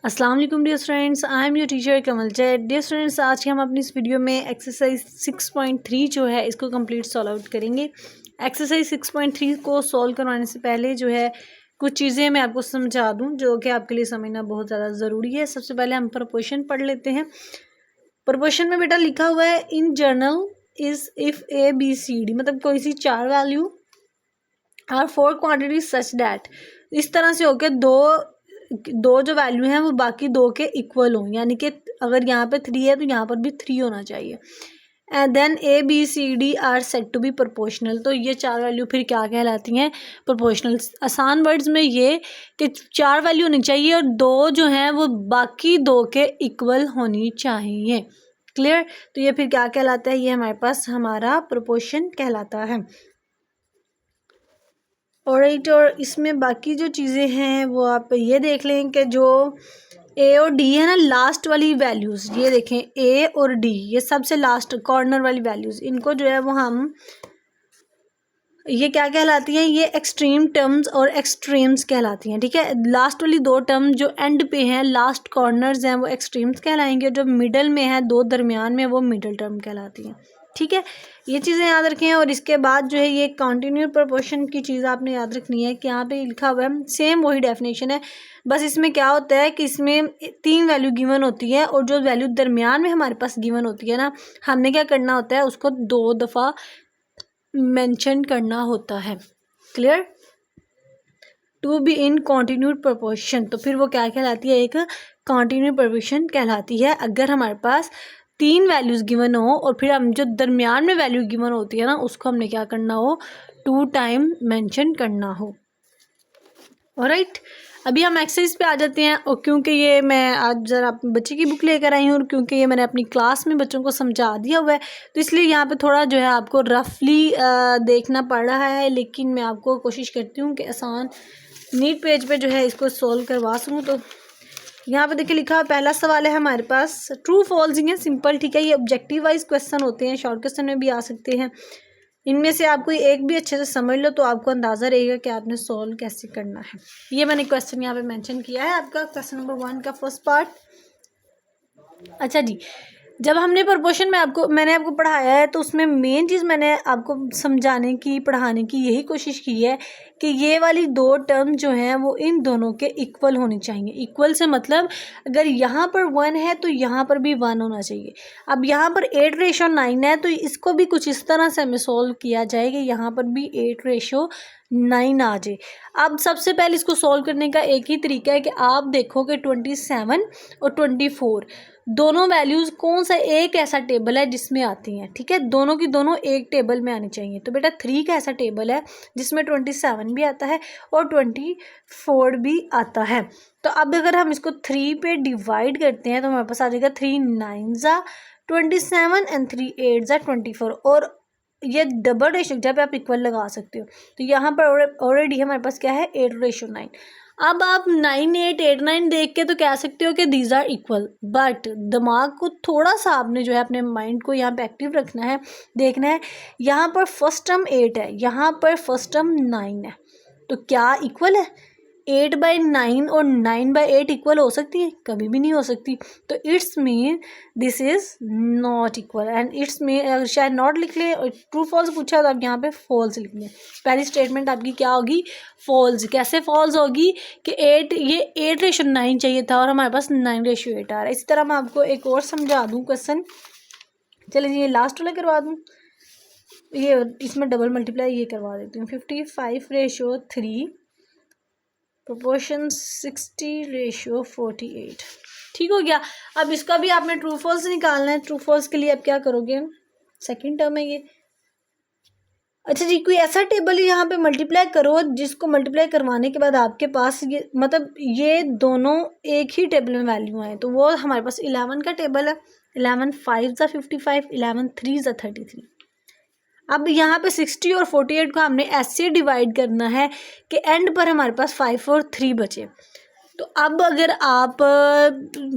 अस्सलाम वालेकुम dear students, I am your teacher Kamal Zaid. Dear students, आज के हम अपनी इस वीडियो में एक्सरसाइज 6.3 जो है इसको कंप्लीट सॉल्व आउट करेंगे। एक्सरसाइज 6.3 को सॉल्व करवाने से पहले जो है कुछ चीज़ें मैं आपको समझा दूं जो कि आपके लिए समझना बहुत ज़्यादा ज़रूरी है। सबसे पहले हम प्रपोर्शन पढ़ लेते हैं। प्रपोर्शन में बेटा लिखा हुआ है in general is if a b c d, मतलब कोई सी चार value are four quantity such that, इस तरह से होकर दो जो वैल्यू हैं वो बाकी दो के इक्वल हों, यानी कि अगर यहाँ पे 3 है तो यहाँ पर भी 3 होना चाहिए। And then a b c d are set to be proportional, तो ये चार वैल्यू फिर क्या कहलाती हैं? प्रोपोर्शनल। आसान वर्ड्स में ये कि चार वैल्यू होनी चाहिए और दो जो हैं वो बाकी दो के इक्वल होनी चाहिए। क्लियर? तो ये फिर क्या कहलाता है? ये हमारे पास हमारा प्रोपोर्शन कहलाता है। ऑलराइट, और इसमें बाकी जो चीज़ें हैं वो आप ये देख लें कि जो ए और डी है ना, लास्ट वाली वैल्यूज़, ये देखें ए और डी, ये सबसे लास्ट कॉर्नर वाली वैल्यूज़, इनको जो है वो हम ये क्या कहलाती हैं? ये एक्सट्रीम टर्म्स और एक्सट्रीम्स कहलाती हैं। ठीक है, लास्ट वाली दो टर्म जो एंड पे हैं, लास्ट कॉर्नर्स हैं, वो एक्सट्रीम्स कहलाएंगे, और जो मिडल में है, दो दरमियान में, वो मिडल टर्म कहलाती हैं। ठीक है, ये चीज़ें याद रखें। और इसके बाद जो है ये कंटिन्यू प्रोपोर्शन की चीज़ आपने याद रखनी है कि यहाँ पे लिखा हुआ है, सेम वही डेफिनेशन है, बस इसमें क्या होता है कि इसमें 3 वैल्यू गिवन होती है और जो वैल्यू दरमियान में हमारे पास गिवन होती है ना, हमने क्या करना होता है? उसको 2 दफ़ा मेंशन करना होता है। Clear? To be in continued proportion, तो फिर वो क्या कहलाती है? एक कॉन्टिन्यूड प्रोपोर्शन कहलाती है। अगर हमारे पास 3 वैल्यूज़ गिवन हो और फिर हम जो दरमियान में वैल्यू गिवन होती है ना, उसको हमने क्या करना हो? 2 टाइम मेंशन करना हो। ऑलराइट, अभी हम एक्सरसाइज पे आ जाते हैं। और क्योंकि ये मैं आज ज़रा बच्चे की बुक लेकर आई हूँ और क्योंकि ये मैंने अपनी क्लास में बच्चों को समझा दिया हुआ है, तो इसलिए यहाँ पे थोड़ा जो है आपको रफली देखना पड़ रहा है, लेकिन मैं आपको कोशिश करती हूँ कि आसान नीट पेज पे जो है इसको सोल्व करवा सकूँ। तो यहाँ पे देखिए लिखा है, पहला सवाल है हमारे पास ट्रू फॉल्स ही है, सिंपल। ठीक है, ये ऑब्जेक्टिव वाइज क्वेश्चन होते हैं, शॉर्ट क्वेश्चन में भी आ सकते हैं। इनमें से आप कोई एक भी अच्छे से समझ लो तो आपको अंदाज़ा रहेगा कि आपने सॉल्व कैसे करना है। ये मैंने क्वेश्चन यहाँ पे मेंशन किया है, आपका क्वेश्चन नंबर 1 का फर्स्ट पार्ट। अच्छा जी, जब हमने प्रोपोर्शन में मैंने आपको पढ़ाया है तो उसमें मेन चीज़ मैंने आपको समझाने की, पढ़ाने की यही कोशिश की है कि ये वाली दो टर्म जो हैं वो इन दोनों के इक्वल होनी चाहिए। इक्वल से मतलब अगर यहाँ पर 1 है तो यहाँ पर भी 1 होना चाहिए। अब यहाँ पर 8:9 है तो इसको भी कुछ इस तरह से हमें सोल्व किया जाए कि यहाँ पर भी 8:9 आ जाए। अब सबसे पहले इसको सोल्व करने का एक ही तरीका है कि आप देखो कि 27 और 24 दोनों वैल्यूज़ कौन सा एक ऐसा टेबल है जिसमें आती हैं। ठीक है, दोनों की दोनों एक टेबल में आनी चाहिए। तो बेटा 3 का ऐसा टेबल है जिसमें 27 भी आता है और 24 भी आता है। तो अब अगर हम इसको 3 पे डिवाइड करते हैं तो हमारे पास आ जाएगा 3 9 27 एंड 3 8 24, और ये डबल रेशो जब आप इक्वल लगा सकते हो। तो यहाँ पर ऑलरेडी हमारे पास क्या है? 8:9। अब आप 9 8 8 9 देख के तो कह सकते हो कि दीज आर इक्वल, बट दिमाग को थोड़ा सा आपने जो है अपने माइंड को यहाँ पे एक्टिव रखना है, देखना है यहाँ पर फर्स्ट टर्म 8 है, यहाँ पर फर्स्ट टर्म 9 है, तो क्या इक्वल है? 8/9 और 9/8 इक्वल हो सकती है? कभी भी नहीं हो सकती। तो it's mean this is not equal, and it's mean शायद नॉट लिख ले, ट्रू फॉल्स पूछा तो आप यहाँ पे फॉल्स लिख लें। पहली स्टेटमेंट आपकी क्या होगी? फॉल्स। कैसे फॉल्स होगी कि 8:9 चाहिए था और हमारे पास 9:8 आ रहा है। इसी तरह मैं आपको एक और समझा दूँ क्वेश्चन। चलिए ये लास्ट वाला करवा दूँ, ये इसमें डबल मल्टीप्लाई ये करवा देती हूँ। 55:3 प्रोपोर्शन 60:48। ठीक हो गया। अब इसका भी आपने ट्रू फॉल्स निकालना है। ट्रू फॉल्स के लिए आप क्या करोगे? सेकंड टर्म है ये। अच्छा जी, कोई ऐसा टेबल यहाँ पे मल्टीप्लाई करो जिसको मल्टीप्लाई करवाने के बाद आपके पास ये मतलब ये दोनों एक ही टेबल में वैल्यू आए, तो वो हमारे पास 11 का टेबल है। 11 5 55, 11 3 33। अब यहाँ पे 60 और 48 को हमने ऐसे डिवाइड करना है कि एंड पर हमारे पास 5 और 3 बचे। तो अब अगर आप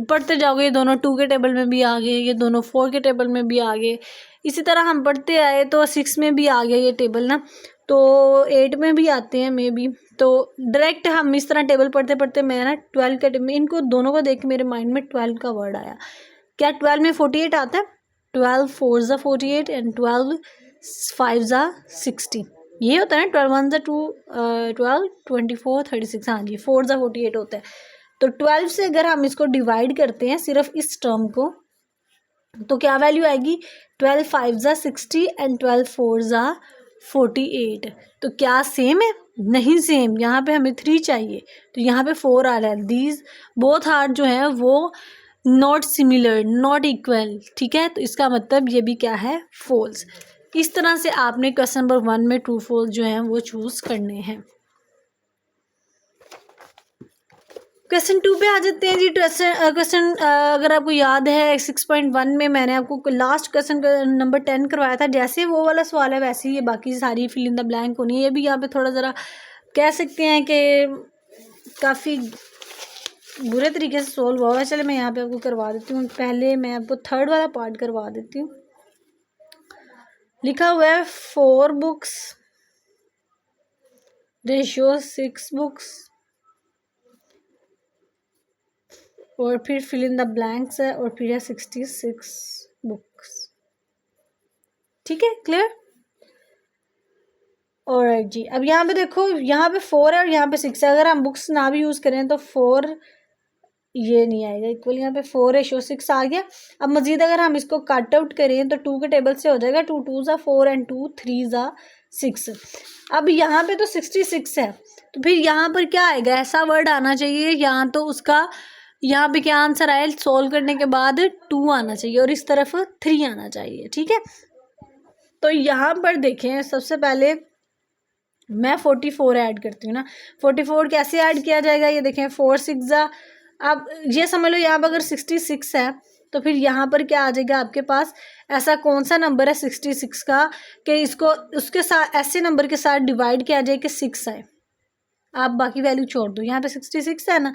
पढ़ते जाओगे, ये दोनों 2 के टेबल में भी आ गए, ये दोनों 4 के टेबल में भी आ गए, इसी तरह हम पढ़ते आए तो 6 में भी आ गया ये टेबल ना। तो 8 में भी आते हैं मे बी। तो डायरेक्ट हम इस तरह टेबल पढ़ते पढ़ते मैं ना 12 के इनको दोनों को देख के मेरे माइंड में 12 का वर्ड आया। क्या 12 में 48 आता है? 12 4 ज़ा 48 एंड 12 5 ज़ा 60, ये होता है ना। 12 1 ज़ा 2 12 24 36, हाँ जी 4 ज़ा 48 होता है। तो 12 से अगर हम इसको डिवाइड करते हैं सिर्फ इस टर्म को, तो क्या वैल्यू आएगी? 12 5 ज़ा 60 एंड 12 4 ज़ा 48। तो क्या सेम है? नहीं सेम, यहाँ पे हमें 3 चाहिए, तो यहाँ पे 4 आ रहा है। दीज बोथ आर जो है वो नॉट सिमिलर, नॉट इक्वल, ठीक है। तो इसका मतलब ये भी क्या है? फॉल्स। इस तरह से आपने क्वेश्चन नंबर 1 में ट्रू फॉल्स जो है वो चूज करने हैं। क्वेश्चन 2 पे आ जाते हैं जी। क्वेश्चन अगर आपको याद है 6.1 में मैंने आपको लास्ट क्वेश्चन नंबर 10 करवाया था, जैसे वो वाला सवाल है वैसे ही ये बाकी सारी फिल इन द ब्लैंक होनी है। ये भी यहाँ पे थोड़ा ज़रा कह सकते हैं कि काफ़ी बुरे तरीके से सोल्व हुआ है। चले मैं यहाँ पे आपको करवा देती हूँ। पहले मैं आपको थर्ड वाला पार्ट करवा देती हूँ। लिखा हुआ है 4 बुक्स रेशियो 6 बुक्स, और फिर फिल इन द ब्लैंक्स है, और फिर है 66 बुक्स। ठीक है, क्लियर? ऑलराइट जी। अब यहाँ पे देखो, यहाँ पे 4 है और यहाँ पे 6 है। अगर हम बुक्स ना भी यूज़ करें तो 4 ये नहीं आएगा इक्वल, यहाँ पे 4 रेशियो 6 आ गया। अब मजीद अगर हम इसको कट आउट करें तो 2 के टेबल से हो जाएगा 2 2 ज़ा 4 एंड 2 3 ज़ा 6। अब यहाँ पे तो 66 है, तो फिर यहाँ पर क्या आएगा? ऐसा वर्ड आना चाहिए यहाँ तो उसका, यहाँ पे क्या आंसर आया? सोल्व करने के बाद 2 आना चाहिए और इस तरफ 3 आना चाहिए। ठीक है, तो यहाँ पर देखें सबसे पहले मैं 44 ऐड करती हूँ ना। 44 कैसे ऐड किया जाएगा? ये देखें 4 6 ज़ा, अब ये समझ लो यहाँ पर अगर 66 है तो फिर यहाँ पर क्या आ जाएगा आपके पास? ऐसा कौन सा नंबर है 66 का कि इसको उसके साथ ऐसे नंबर के साथ डिवाइड किया जाए कि 6 आए। आप बाकी वैल्यू छोड़ दो, यहाँ पे 66 है ना,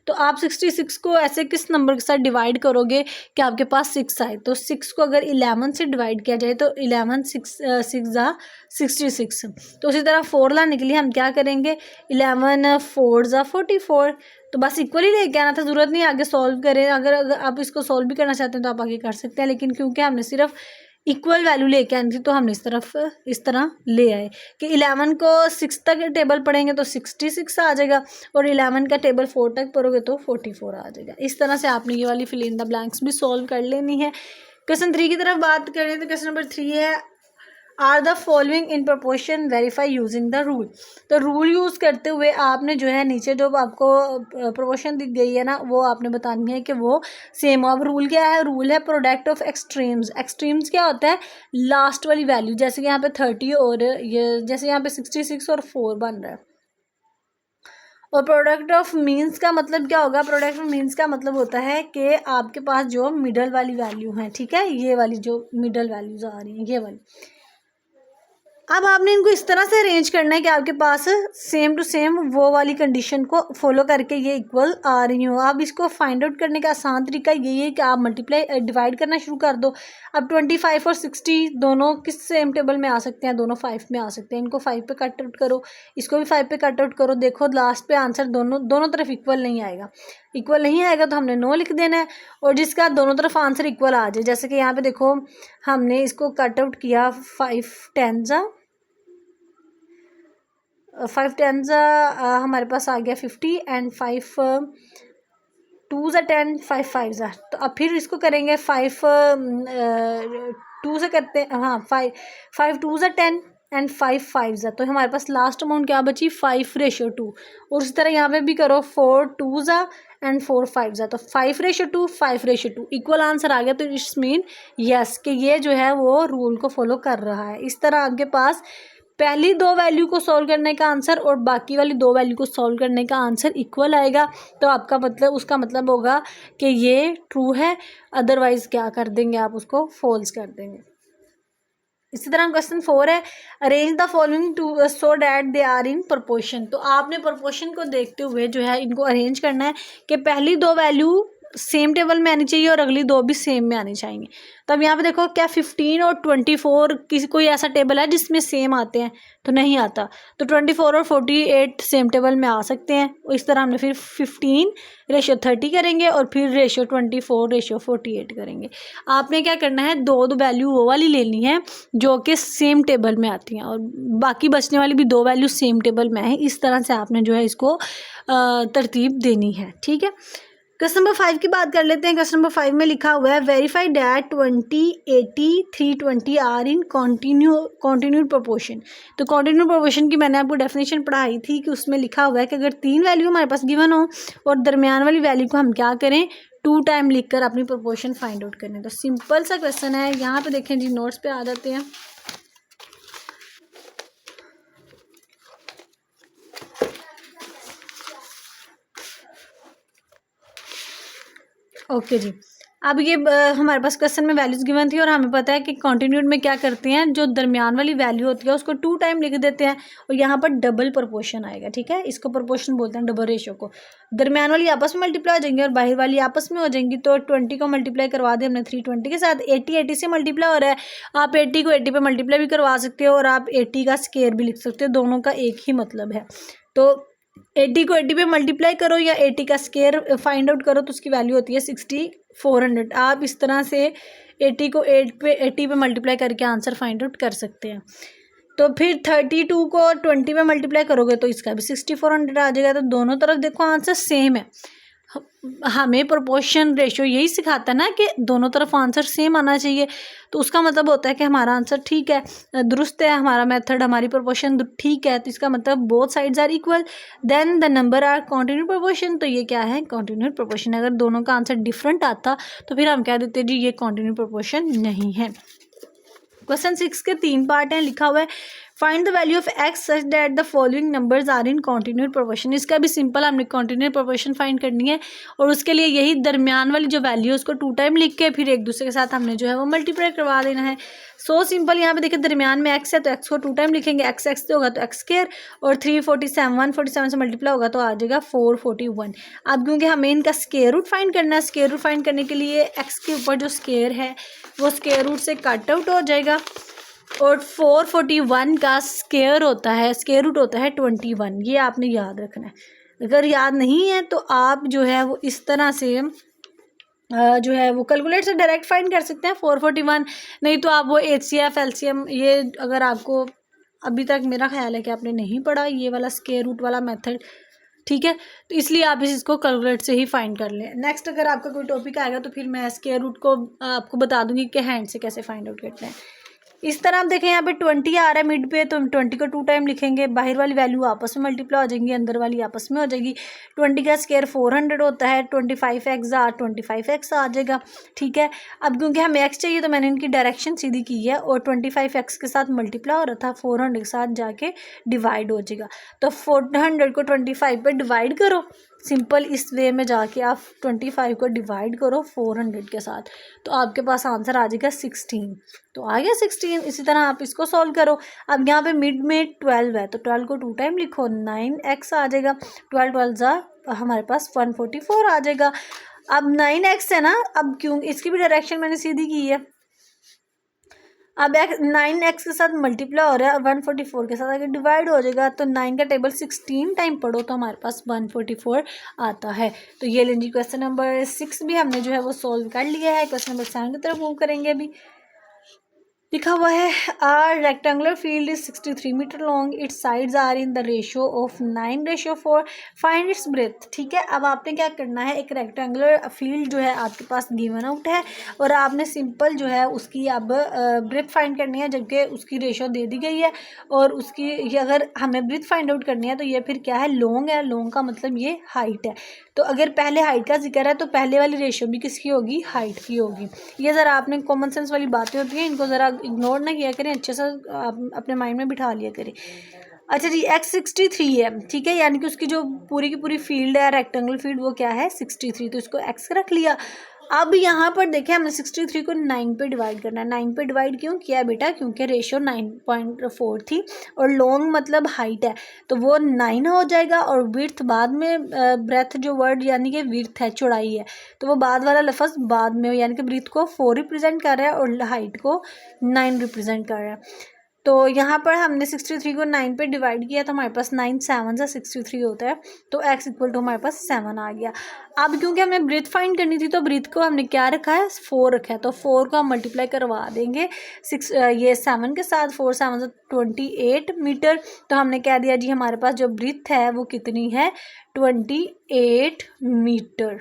तो आप 66 को ऐसे किस नंबर के साथ डिवाइड करोगे कि आपके पास 6 आए? तो 6 को अगर 11 से डिवाइड किया जाए तो 11 6 ज़ा 66। तो उसी तरह 4 लाने के लिए हम क्या करेंगे? 11 4 ज़ा 44। तो बस इक्वल ही लेके आना था, ज़रूरत नहीं आगे सॉल्व करें। अगर आप इसको सॉल्व भी करना चाहते हैं तो आप आगे कर सकते हैं, लेकिन क्योंकि हमने सिर्फ इक्वल वैल्यू लेके आनी थी तो हमने इस तरह ले आए कि 11 को 6 तक टेबल पढ़ेंगे तो 66 आ जाएगा, और 11 का टेबल 4 तक पढ़ोगे तो 44 आ जाएगा। इस तरह से आपने ये वाली फिल इन द ब्लैंक्स भी सॉल्व कर लेनी है। क्वेश्चन 3 की तरफ बात करें तो क्वेश्चन नंबर 3 है are the following in proportion verify using the rule. तो रूल यूज़ करते हुए आपने जो है नीचे जो आपको प्रोपोर्शन दी गई है ना वो आपने बतानी है कि वो सेम हो। अब रूल क्या है? रूल है प्रोडक्ट ऑफ एक्सट्रीम्स। एक्सट्रीम्स क्या होता है? लास्ट वाली वैल्यू, जैसे कि यहाँ पे 30 और ये जैसे यहाँ पे 66 और 4 बन रहा है। और प्रोडक्ट ऑफ मीन्स का मतलब क्या होगा? प्रोडक्ट ऑफ मीन्स का मतलब होता है कि आपके पास जो मिडल वाली वैल्यू है, ठीक है, ये वाली जो मिडल वैल्यूज आ रही हैं ये वाली, अब आपने इनको इस तरह से अरेंज करना है कि आपके पास सेम टू सेम वो वाली कंडीशन को फॉलो करके ये इक्वल आ रही हो। अब इसको फाइंड आउट करने का आसान तरीका यही है कि आप मल्टीप्लाई डिवाइड करना शुरू कर दो। अब 25 और 60 दोनों किस सेम टेबल में आ सकते हैं? दोनों 5 में आ सकते हैं। इनको 5 पे कट आउट करो, इसको भी 5 पे कट आउट करो। देखो लास्ट पे आंसर दोनों तरफ इक्वल नहीं आएगा। इक्वल नहीं आएगा तो हमने नो लिख देना है, और जिसका दोनों तरफ आंसर इक्वल आ जाए, जैसे कि यहाँ पे देखो हमने इसको कट आउट किया 5 10 ज़ा 5 10 हमारे पास आ गया 50 एंड 5 2 ज़ा 10 5 5 ज़ा। तो अब फिर इसको करेंगे 5 2 से करते हैं, हाँ 5 2 ज़ा 10 एंड 5 5 ज़ा। तो हमारे पास लास्ट अमाउंट क्या बची? 5 रेशियो 2। और उसी तरह यहाँ पे भी करो 4 2 ज़ा एंड 4 5 ज़ा। तो 5 रेशियो 2 5 रेशियो 2 इक्वल आंसर आ गया। तो इट्स मीन यस कि ये जो है वो रूल को फॉलो कर रहा है। इस तरह आपके पास पहली 2 वैल्यू को सॉल्व करने का आंसर और बाकी वाली 2 वैल्यू को सॉल्व करने का आंसर इक्वल आएगा। तो आपका मतलब उसका मतलब होगा कि ये ट्रू है, अदरवाइज क्या कर देंगे आप? उसको फॉल्स कर देंगे। इसी तरह क्वेश्चन 4 है arrange the following two so that they are in proportion. तो आपने प्रोपोर्शन को देखते हुए जो है इनको अरेंज करना है कि पहली 2 वैल्यू सेम टेबल में आनी चाहिए और अगली 2 भी सेम में आनी चाहिए। तो अब यहाँ पे देखो क्या 15 और 24 किसी कोई ऐसा टेबल है जिसमें सेम आते हैं? तो नहीं आता। तो 24 और 48 सेम टेबल में आ सकते हैं। इस तरह हमने फिर 15:30 करेंगे और फिर रेशो 24:48 करेंगे। आपने क्या करना है, दो वैल्यू वो वाली लेनी है जो कि सेम टेबल में आती हैं और बाकी बचने वाली भी 2 वैल्यू सेम टेबल में है। इस तरह से आपने जो है इसको तरतीब देनी है। ठीक है, क्वेश्चन नंबर 5 की बात कर लेते हैं। क्वेश्चन नंबर 5 में लिखा हुआ है verify that 20, 80, 320 are in continued proportion. तो कॉन्टिन्यूड प्रोपोर्शन की मैंने आपको डेफिनेशन पढ़ाई थी कि उसमें लिखा हुआ है कि अगर 3 वैल्यू हमारे पास गिवन हो और दरमियान वाली वैल्यू को हम क्या करें, 2 टाइम लिखकर अपनी प्रोपोर्शन फाइंड आउट करने। तो सिंपल सा क्वेश्चन है। यहाँ पे देखें जी, नोट्स पे आ जाते हैं। ओके जी, अब ये हमारे पास क्वेश्चन में वैल्यूज गिवन थी और हमें पता है कि कॉन्टिन्यूड में क्या करते हैं, जो दरमियान वाली वैल्यू होती है उसको 2 टाइम लिख देते हैं और यहाँ पर डबल प्रोपोर्शन आएगा। ठीक है, इसको प्रोपोर्शन बोलते हैं, डबल रेशो को। दरमियान वाली आपस में मल्टीप्लाई हो जाएंगी और बाहर वाली आपस में हो जाएंगी। तो 20 को मल्टीप्लाई करवा दिया हमने 320 के साथ। 80 से मल्टीप्लाई हो रहा है, आप 80 को 80 पे मल्टीप्लाई भी करवा सकते हो और आप 80 का स्क्वायर भी लिख सकते हो। दोनों का एक ही मतलब है। तो 80 को 80 पे मल्टीप्लाई करो या 80 का स्क्वायर फाइंड आउट करो तो उसकी वैल्यू होती है 6400। आप इस तरह से 80 को 80 पे मल्टीप्लाई करके आंसर फाइंड आउट कर सकते हैं। तो फिर 32 को 20 पे मल्टीप्लाई करोगे तो इसका भी 6400 आ जाएगा। तो दोनों तरफ देखो आंसर सेम है। हमें प्रोपोर्शन रेशियो यही सिखाता है ना कि दोनों तरफ आंसर सेम आना चाहिए। तो उसका मतलब होता है कि हमारा आंसर ठीक है, दुरुस्त है, हमारा मेथड, हमारी प्रोपोर्शन ठीक है। तो इसका मतलब both sides are equal, then the number are continued proportion. तो ये क्या है, कॉन्टिन्यूड प्रोपोर्शन। अगर दोनों का आंसर डिफरेंट आता तो फिर हम कह देते जी ये कॉन्टिन्यूड प्रोपोर्शन नहीं है। क्वेश्चन 6 के 3 पार्ट हैं। लिखा हुआ है find the value of x such that the following numbers are in continued proportion. इसका भी सिंपल, हमने कॉन्टिन्यूड प्रोपोर्शन फाइंड करनी है और उसके लिए यही दरमियान वाली जो वैल्यू है उसको 2 टाइम लिख के फिर एक दूसरे के साथ हमने जो है वो मल्टीप्लाई करवा देना है। So simple. यहाँ पे देखिए दरमियान में एक्स है तो एक्स को 2 टाइम लिखेंगे, एक्स एक्स से होगा तो एक्स स्क्वायर और 147 से मल्टीप्लाई होगा तो आ जाएगा 441। अब क्योंकि हमें इनका स्क्वायर रूट फाइंड करना है, स्क्वायर रूट फाइंड करने के लिए एक्स के ऊपर जो स्क्वायर है वो स्क्वायर रूट से कट आउट हो जाएगा और 441 का स्क्वायर होता है, स्क्वायर रूट होता है 21। ये आपने याद रखना है। अगर याद नहीं है तो आप जो है वो इस तरह से जो है वो कैलकुलेटर से डायरेक्ट फाइंड कर सकते हैं 441। नहीं तो आप वो HCF LCM, ये अगर आपको अभी तक मेरा ख्याल है कि आपने नहीं पढ़ा ये वाला स्क्वायर रूट वाला मेथड, ठीक है, तो इसलिए आप इसको कैलकुलेटर से ही फाइंड कर लें। नेक्स्ट अगर आपका कोई टॉपिक आएगा तो फिर मैं स्क्वायर रूट को आपको बता दूंगी कि हैंड से कैसे फाइंड आउट करते हैं। इस तरह आप देखें यहाँ पे 20 आ रहा है मिड पे, तो हम 20 को 2 टाइम लिखेंगे, बाहर वाली वैल्यू आपस में मल्टीप्लाई हो जाएंगी, अंदर वाली आपस में हो जाएगी। 20 का स्क्वायर 400 होता है, 25x 25x आ जाएगा। ठीक है, अब क्योंकि हमें x चाहिए तो मैंने इनकी डायरेक्शन सीधी की है और 25x के साथ मल्टीप्लाई हो रहा था, 400 के साथ जाके डिवाइड हो जाएगा। तो 400 को 25 पे डिवाइड करो, सिंपल इस वे में जाके आप 25 को डिवाइड करो 400 के साथ तो आपके पास आंसर आ जाएगा 16। तो आ गया 16। इसी तरह आप इसको सॉल्व करो। अब यहाँ पे मिड में 12 है तो 12 को 2 टाइम लिखो, 9x आ जाएगा। 12 जा हमारे पास 144 आ जाएगा। अब 9x है ना, अब क्यों इसकी भी डायरेक्शन मैंने सीधी की है। अब 9x के साथ मल्टीप्लाई हो रहा है और 144 के साथ अगर डिवाइड हो जाएगा तो 9 का टेबल 16 टाइम पढ़ो तो हमारे पास 144 आता है। तो ये लेंगे क्वेश्चन नंबर 6 भी हमने जो है वो सॉल्व कर लिया है। क्वेश्चन नंबर 7 की तरफ मूव करेंगे। अभी लिखा हुआ है a rectangular field is 63 metre long, its sides are in the ratio of 9:4, find its breadth. ठीक है, अब आपने क्या करना है, एक रेक्टेंगुलर फील्ड जो है आपके पास गिवन आउट है और आपने सिंपल जो है उसकी अब ब्रेथ फाइंड करनी है, जबकि उसकी रेशियो दे दी गई है और उसकी अगर हमें ब्रेथ फाइंड आउट करनी है तो ये फिर क्या है, लॉन्ग है। लॉन्ग का मतलब ये हाइट है। तो अगर पहले हाइट का जिक्र है तो पहले वाली रेशियो भी किसकी होगी, हाइट की होगी। ये ज़रा आपने कॉमन सेंस वाली बातें होती हैं, इनको ज़रा इग्नोर ना किया करें, अच्छे से आप अपने माइंड में बिठा लिया करें। अच्छा जी x63 है, ठीक है, यानी कि उसकी जो पूरी की पूरी फील्ड है रेक्टेंगल फील्ड वो क्या है 63, तो इसको x रख लिया। अब यहाँ पर देखें हमें 63 को 9 पे डिवाइड करना है। 9 पे डिवाइड क्यों किया बेटा, क्योंकि रेशो 9.4 थी और लॉन्ग मतलब हाइट है तो वो 9 हो जाएगा, और विड्थ बाद में, ब्रेथ जो वर्ड यानी कि विड्थ है चौड़ाई है तो वो बाद वाला लफ्ज़ बाद में, यानी कि ब्रीथ को 4 रिप्रेजेंट कर रहा है और हाइट को 9 रिप्रेजेंट कर रहा है। तो यहाँ पर हमने 63 को 9 पे डिवाइड किया तो हमारे पास 9 7 से 63 होता है, तो x इक्वल टू हमारे पास 7 आ गया। अब क्योंकि हमें ब्रीथ फाइंड करनी थी तो ब्रीथ को हमने क्या रखा है 4 रखा है, तो 4 को हम मल्टीप्लाई करवा देंगे 7 के साथ। 4 7 28 मीटर, तो हमने कह दिया जी हमारे पास जो ब्रीथ है वो कितनी है 28 मीटर।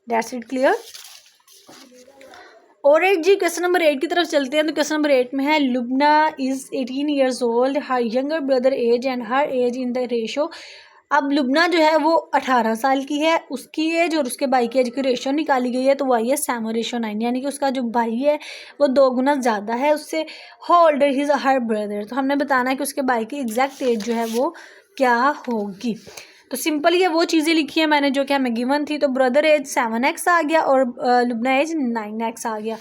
That's it clear. और एक जी क्वेश्चन नंबर 8 की तरफ चलते हैं। तो क्वेश्चन नंबर 8 में है Lubna is 18 years old, her younger brother age and her age in the ratio. अब लुबना जो है वो 18 साल की है, उसकी एज और उसके भाई की एज की रेशो निकाली गई है तो वो आई है 7:9, यानी कि उसका जो भाई है वो 2 गुना ज़्यादा है उससे। How old is her brother, तो हमने बताना है कि उसके भाई की एग्जैक्ट एज जो है वो क्या होगी। तो सिंपल ये वो चीज़ें लिखी है मैंने जो कि हमें गिवन थी। तो ब्रदर एज 7x आ गया और लुबना एज 9x आ गया,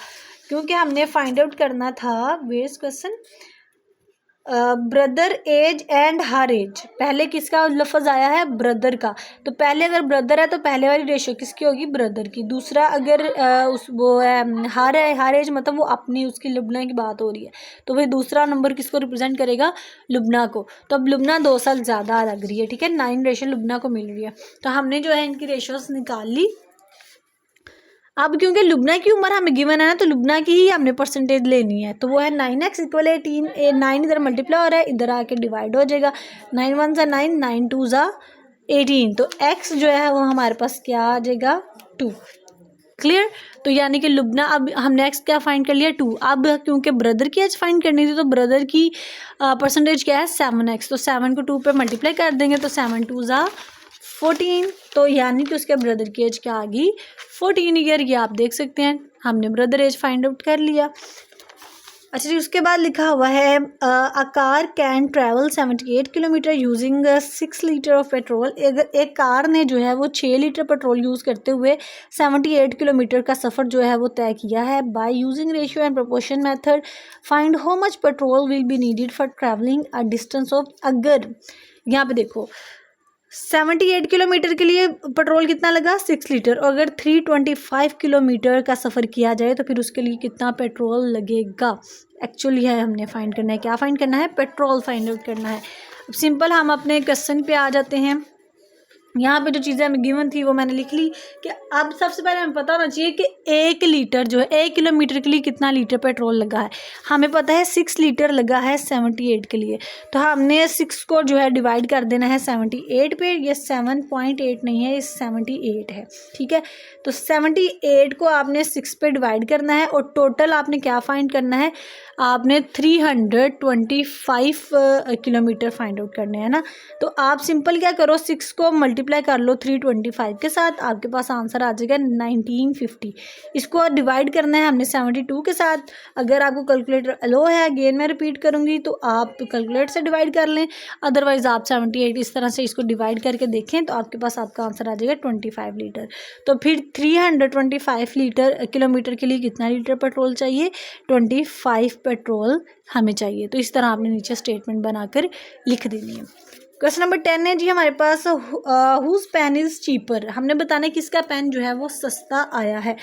क्योंकि हमने फाइंड आउट करना था base question brother age and her age. पहले किसका लफ्ज़ आया है ब्रदर का, तो पहले अगर ब्रदर है तो पहले वाली रेशो किसकी होगी ब्रदर की। दूसरा अगर उस वो है हर एज मतलब वो अपनी उसकी लुबना की बात हो रही है तो वही दूसरा नंबर किसको रिप्रेजेंट करेगा लुबना को। तो अब लुबना 2 साल ज़्यादा लग रही है, ठीक है, 9 रेशो लुबना को मिल रही है। तो हमने जो है इनकी रेशोस निकाल ली। अब क्योंकि लुबना की उम्र हमें गिवन है ना तो लुबना की ही हमने परसेंटेज लेनी है, तो वो है 9x इक्वल 18। 9 इधर मल्टीप्लाई हो रहा है, इधर आके डिवाइड हो जाएगा। 9 1 ज़ा 9, 9 2 ज़ा 18, तो x जो है वो हमारे पास क्या आ जाएगा 2। क्लियर। तो यानी कि लुबना, अब हमने x क्या फाइंड कर लिया 2। अब क्योंकि ब्रदर की एज फाइंड करनी थी तो ब्रदर की परसेंटेज क्या है 7x, तो 7 को 2 पे मल्टीप्लाई कर देंगे तो 7 2 ज़ा 14, तो यानी कि उसके ब्रदर की एज क्या आ गई 14 ईयर। ये आप देख सकते हैं हमने ब्रदर एज फाइंड आउट कर लिया। अच्छा जी, उसके बाद लिखा हुआ है a car can travel 78 kilometre using 6 litre of petrol. एक कार ने जो है वो 6 लीटर पेट्रोल यूज़ करते हुए 78 किलोमीटर का सफ़र जो है वो तय किया है। By using ratio and proportion method find how much petrol will be needed for travelling a distance of. अगर यहाँ पे देखो 78 किलोमीटर के लिए पेट्रोल कितना लगा 6 लीटर, और अगर 325 किलोमीटर का सफ़र किया जाए तो फिर उसके लिए कितना पेट्रोल लगेगा। एक्चुअली है हमने फाइंड करना है, क्या फाइंड करना है पेट्रोल फाइंड आउट करना है। अब सिंपल हम अपने क्वेश्चन पे आ जाते हैं। यहाँ पे जो चीज़ें हमें गिवन थी वो मैंने लिख ली कि अब सबसे पहले हमें पता होना चाहिए कि 1 लीटर जो है 1 किलोमीटर के लिए कितना लीटर पेट्रोल लगा है। हमें पता है 6 लीटर लगा है 78 के लिए, तो हमने 6 को जो है डिवाइड कर देना है 78 पे। ये 7.8 नहीं है, ये 78 है, ठीक है। तो 78 को आपने 6 पे डिवाइड करना है और टोटल आपने क्या फाइंड करना है, आपने 325 किलोमीटर फाइंड आउट करने हैं ना। तो आप सिंपल क्या करो 6 को मल्टीप्लाई कर लो 325 के साथ, आपके पास आंसर आ जाएगा 1950। इसको डिवाइड करना है हमने 72 के साथ। अगर आपको कैलकुलेटर अलो है, अगेन मैं रिपीट करूँगी, तो आप कैलकुलेटर से डिवाइड कर लें, अदरवाइज़ आप 78 इस तरह से इसको डिवाइड करके देखें तो आपके पास आपका आंसर आ जाएगा 25 लीटर। तो फिर 325 लीटर किलोमीटर के लिए कितना लीटर पेट्रोल चाहिए 25 पेट्रोल हमें चाहिए। तो इस तरह आपने नीचे स्टेटमेंट बनाकर लिख देनी है। क्वेश्चन नंबर 10 है जी हमारे पास हुज पेन इज़ चीपर। हमने बताना है किसका पेन जो है वो सस्ता आया है।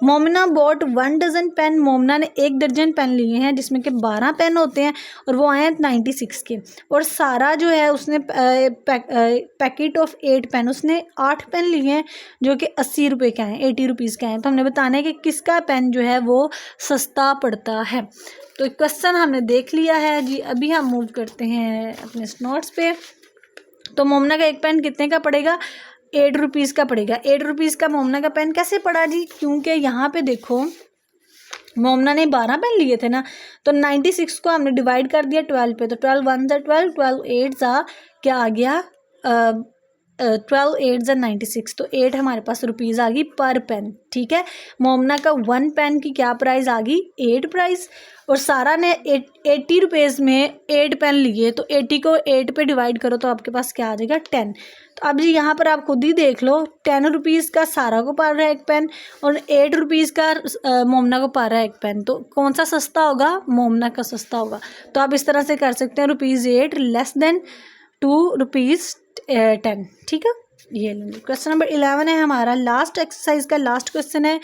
Momina bought 1 dozen pen, Momina ने 1 दर्जन पेन लिए हैं जिसमें कि 12 पेन होते हैं और वो आए हैं 96 के। और सारा जो है उसने पैकेट ऑफ 8 पेन, उसने 8 पेन लिए हैं जो कि 80 रुपये के हैं, 80 रुपीज़ के हैं। तो हमने बताना है कि किसका पेन जो है वो सस्ता पड़ता है। तो क्वेश्चन हमने देख लिया है जी। अभी हम मूव करते हैं अपने नोट्स पे। तो मोमना का एक पेन कितने का पड़ेगा 8 रुपीज़ का पड़ेगा। 8 रुपीज़ का मोमना का पेन कैसे पड़ा जी, क्योंकि यहाँ पे देखो मोमना ने 12 पेन लिए थे ना, तो 96 को हमने डिवाइड कर दिया 12 पे, तो 12 1 ज़ा 12, 12 8 ज़ा क्या आ गया 12 8 ज़ा 96, तो 8 हमारे पास रुपीज़ आ गई पर पेन। ठीक है, मोमना का 1 पेन की क्या प्राइस आ गई, 8 प्राइस, और सारा ने 80 रुपीज़ में 8 पेन लिए, तो 80 को 8 पे डिवाइड करो तो आपके पास क्या आ जाएगा, 10। तो अब जी यहाँ पर आप खुद ही देख लो, 10 रुपीज़ का सारा को पड़ रहा है एक पेन, और 8 रुपीज़ का मोमना को पड़ रहा है एक पेन, तो कौन सा सस्ता होगा, मोमना का सस्ता होगा। तो आप इस तरह से कर सकते हैं, ₹8 लेस देन ₹2 10। ठीक है, ये लेंगे। क्वेश्चन नंबर 11 है हमारा, लास्ट एक्सरसाइज का लास्ट क्वेश्चन है।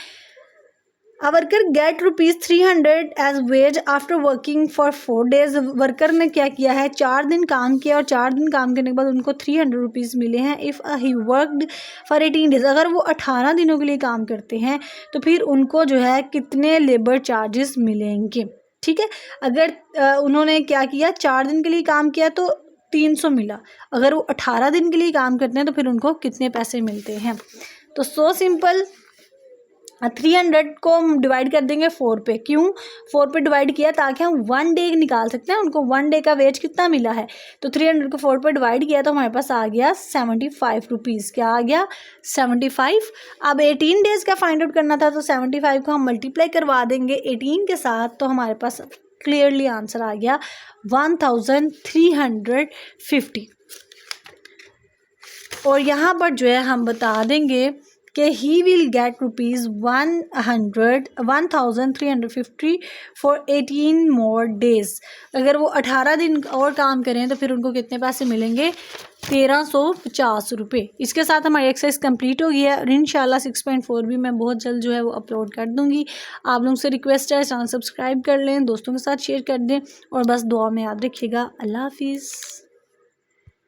A worker get ₹300 as wage after working for 4 days। Worker ने क्या किया है, 4 दिन काम किया, और 4 दिन काम करने के बाद उनको ₹300 मिले हैं। If he worked for 18 days, अगर वो 18 दिनों के लिए काम करते हैं तो फिर उनको जो है कितने लेबर चार्जेस मिलेंगे। ठीक है, अगर उन्होंने क्या किया, 4 दिन के लिए काम किया तो 300 मिला, अगर वो 18 दिन के लिए काम करते हैं तो फिर उनको कितने पैसे मिलते हैं। तो सो सिंपल, 300 को हम डिवाइड कर देंगे 4 पे। क्यों 4 पे डिवाइड किया, ताकि हम 1 डे निकाल सकते हैं, उनको 1 डे का वेज कितना मिला है। तो 300 को 4 पे डिवाइड किया तो हमारे पास आ गया ₹75। क्या आ गया, 75। अब 18 डेज़ का फाइंड आउट करना था, तो 75 को हम मल्टीप्लाई करवा देंगे 18 के साथ, तो हमारे पास क्लियरली आंसर आ गया 1350। और यहाँ पर जो है हम बता देंगे कि he will get ₹1350 for 18 more days. अगर वो 18 दिन और काम करें तो फिर उनको कितने पैसे मिलेंगे, ₹1350। इसके साथ हमारी एक्सरसाइज कंप्लीट हो गई है, और इंशाल्लाह 6.4 भी मैं बहुत जल्द जो है वो अपलोड कर दूँगी। आप लोगों से रिक्वेस्ट है, चैनल सब्सक्राइब कर लें, दोस्तों के साथ शेयर कर दें, और बस दुआ में याद रखिएगा। अल्लाह हाफिज़।